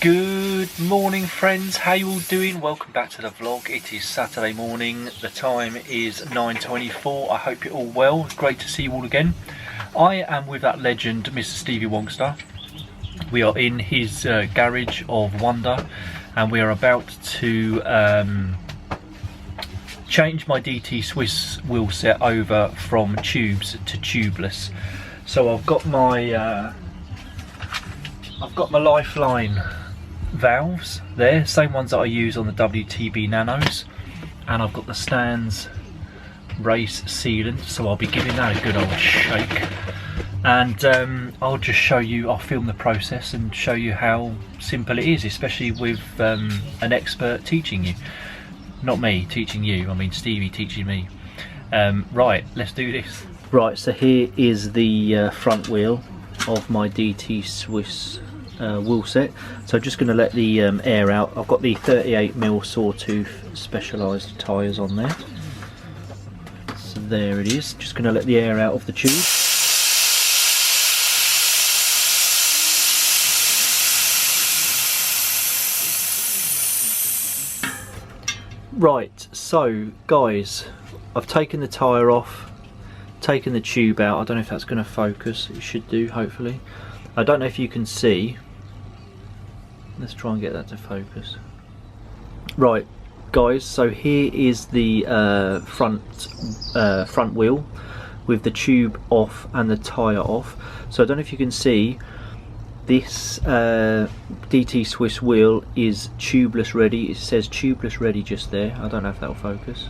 Good morning friends, how you all doing? Welcome back to the vlog. It is Saturday morning, the time is 9:24. I hope you're all well. Great to see you all again. I am with that legend, Mr. Stevie Wongster. We are in his garage of wonder and we are about to change my DT Swiss Wheelset over from tubes to tubeless. So I've got my Lifeline valves there, same ones that I use on the WTB Nanos, and I've got the Stan's race sealant, so I'll be giving that a good old shake, and I'll just show you, I'll film the process and show you how simple it is, especially with an expert teaching you. Not me teaching you, I mean Stevie teaching me. Right, let's do this. Right, so here is the front wheel of my DT Swiss Wheelset. So I'm just going to let the air out. I've got the 38mm sawtooth specialised tyres on there. So there it is. Just going to let the air out of the tube. Right, so guys, I've taken the tyre off, taken the tube out. I don't know if that's going to focus. It should do, hopefully. I don't know if you can see. Let's try and get that to focus. Right, guys, so here is the front wheel with the tube off and the tyre off. So I don't know if you can see, this DT Swiss wheel is tubeless ready. It says tubeless ready just there. I don't know if that'll focus.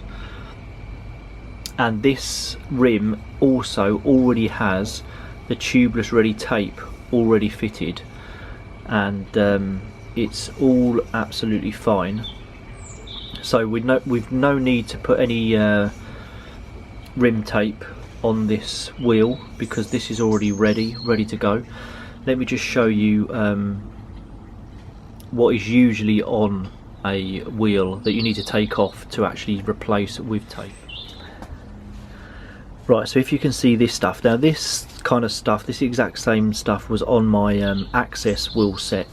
And this rim also already has the tubeless ready tape already fitted, and it's all absolutely fine. So we've no need to put any rim tape on this wheel because this is already ready to go. Let me just show you what is usually on a wheel that you need to take off to actually replace with tape. Right, so if you can see this stuff, now this kind of stuff, this exact same stuff was on my Access wheel set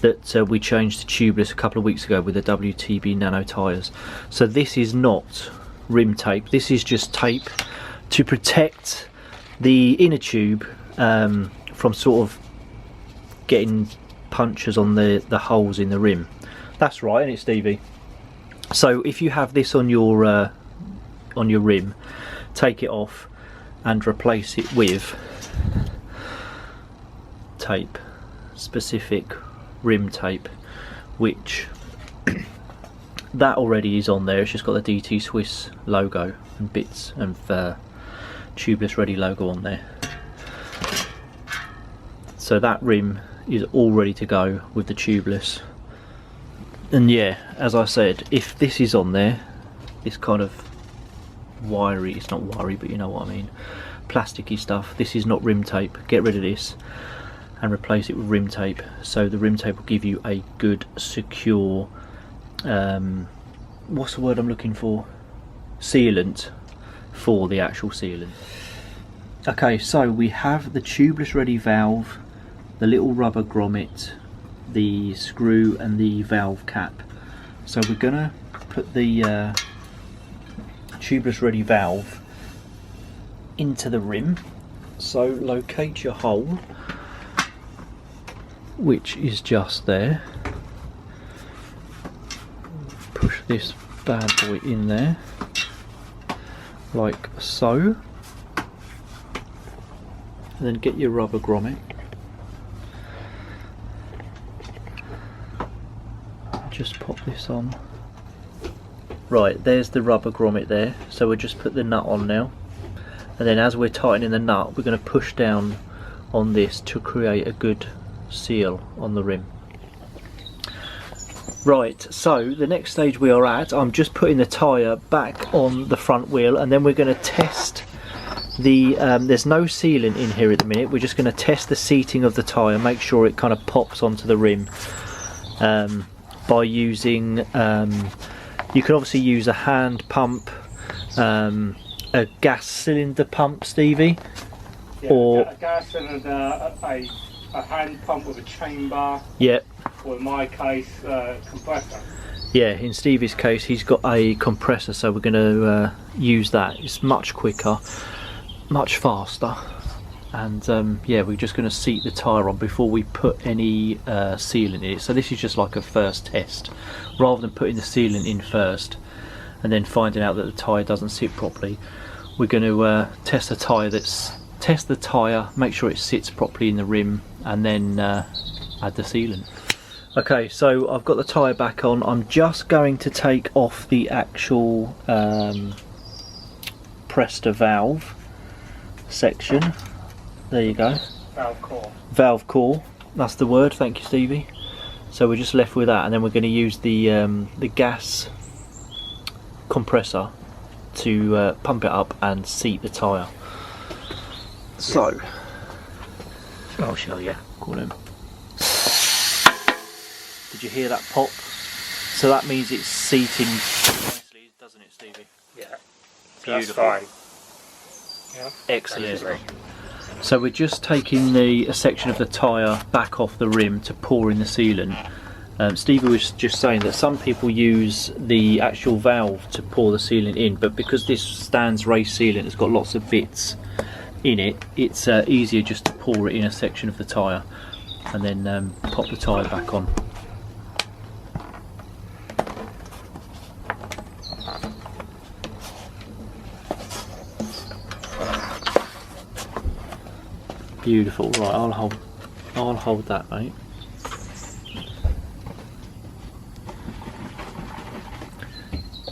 that we changed to tubeless a couple of weeks ago with the WTB Nano tyres. So this is not rim tape, this is just tape to protect the inner tube from sort of getting punctures on the holes in the rim. That's right, isn't it, Stevie? So if you have this on your rim, take it off and replace it with tape, specific rim tape, which that already is on there. It's just got the DT Swiss logo and bits of tubeless ready logo on there. So that rim is all ready to go with the tubeless. And yeah, as I said, if this is on there, this kind of wiry, it's not wiry but you know what I mean, plasticky stuff, this is not rim tape. Get rid of this and replace it with rim tape, so the rim tape will give you a good secure what's the word I'm looking for, sealant for the actual sealant. Okay, so we have the tubeless ready valve, the little rubber grommet, the screw and the valve cap. So we're gonna put the tubeless ready valve into the rim. So locate your hole, which is just there. Push this bad boy in there like so, and then get your rubber grommet. Just pop this on. Right, there's the rubber grommet there, so we'll just put the nut on now, and then as we're tightening the nut we're going to push down on this to create a good seal on the rim. Right, so the next stage we are at, I'm just putting the tyre back on the front wheel, and then we're going to test the there's no sealant in here at the minute. We're just going to test the seating of the tyre, make sure it kind of pops onto the rim by using you can obviously use a hand pump, a gas cylinder pump, Stevie, yeah, or a gas cylinder, a hand pump with a chain bar. Yep. Or in my case, compressor. Yeah, in Stevie's case, he's got a compressor, so we're going to use that. It's much quicker, much faster, and yeah, we're just going to seat the tyre on before we put any sealant in it. So this is just like a first test, rather than putting the sealant in first and then finding out that the tyre doesn't sit properly. We're going to test the tyre, make sure it sits properly in the rim, and then add the sealant. Okay, so I've got the tyre back on. I'm just going to take off the actual Presta valve section. There you go. Valve core. Valve core, that's the word, thank you Stevie. So we're just left with that, and then we're going to use the gas compressor to pump it up and seat the tyre. So, I'll show you. Call him. Did you hear that pop? So that means it's seating nicely, doesn't it, Stevie? Yeah. Beautiful. That's fine. Yeah. Excellent. So we're just taking a section of the tyre back off the rim to pour in the sealant. Stevie was just saying that some people use the actual valve to pour the sealant in, but because this Stan's race sealant has got lots of bits in it, it's easier just to pour it in a section of the tyre and then pop the tyre back on. Beautiful. Right, I'll hold that, mate.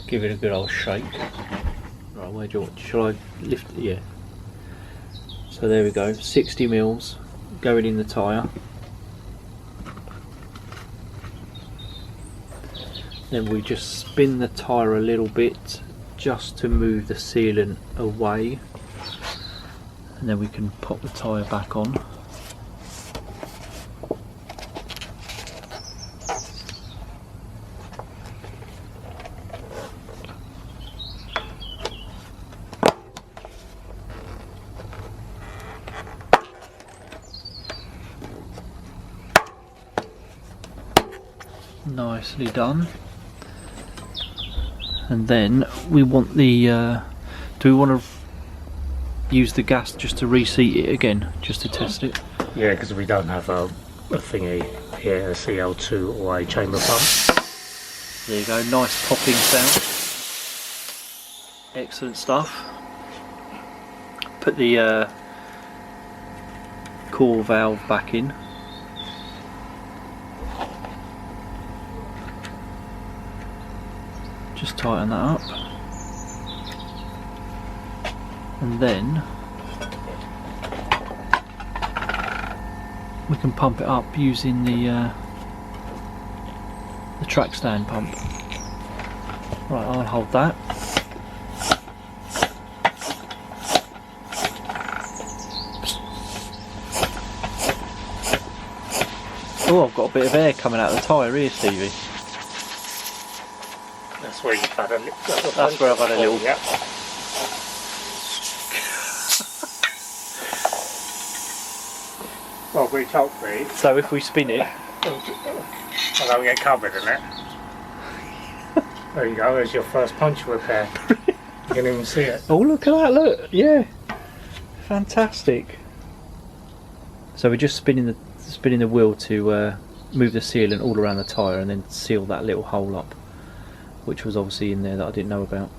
Give it a good old shake. Right, where do you want? Shall I lift it? Yeah. So there we go. 60 mils going in the tyre. Then we just spin the tyre a little bit just to move the sealant away. And then we can pop the tyre back on. Nicely done. And then we want the do we want to use the gas just to reseat it again, just to test it? Yeah, because we don't have a thingy here, a CL2 or a chamber pump. There you go, nice popping sound. Excellent stuff. Put the core valve back in. Just tighten that up. And then we can pump it up using the track stand pump. Right, I'll hold that. Oh, I've got a bit of air coming out of the tyre here, Stevie. That's where you've had a little. That's where I've had a little. Yeah. Well, which hopefully. So if we spin it, I don't get covered in it. There you go, there's your first punch repair. You can even see it. oh look at that, look, yeah, fantastic. So we're just spinning the wheel to move the sealant all around the tyre and then seal that little hole up, which was obviously in there that I didn't know about.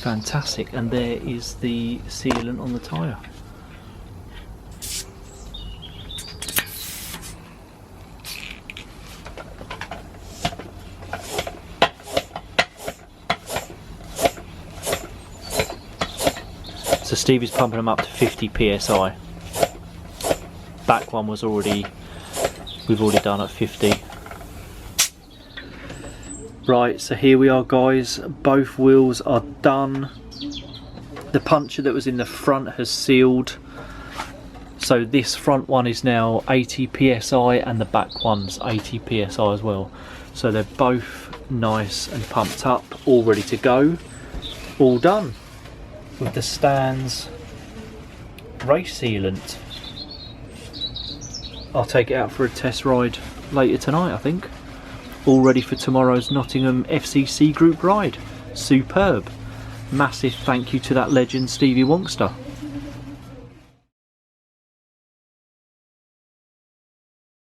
Fantastic, and there is the sealant on the tyre. So Stevie's pumping them up to 50 psi. Back one was we've already done at 50. Right, so here we are guys, both wheels are done. The puncture that was in the front has sealed. So this front one is now 80 psi and the back one's 80 psi as well. So they're both nice and pumped up, all ready to go, all done. With the stands race sealant. I'll take it out for a test ride later tonight, I think. All ready for tomorrow's Nottingham FCC group ride. Superb. Massive thank you to that legend Stevie Wonkster.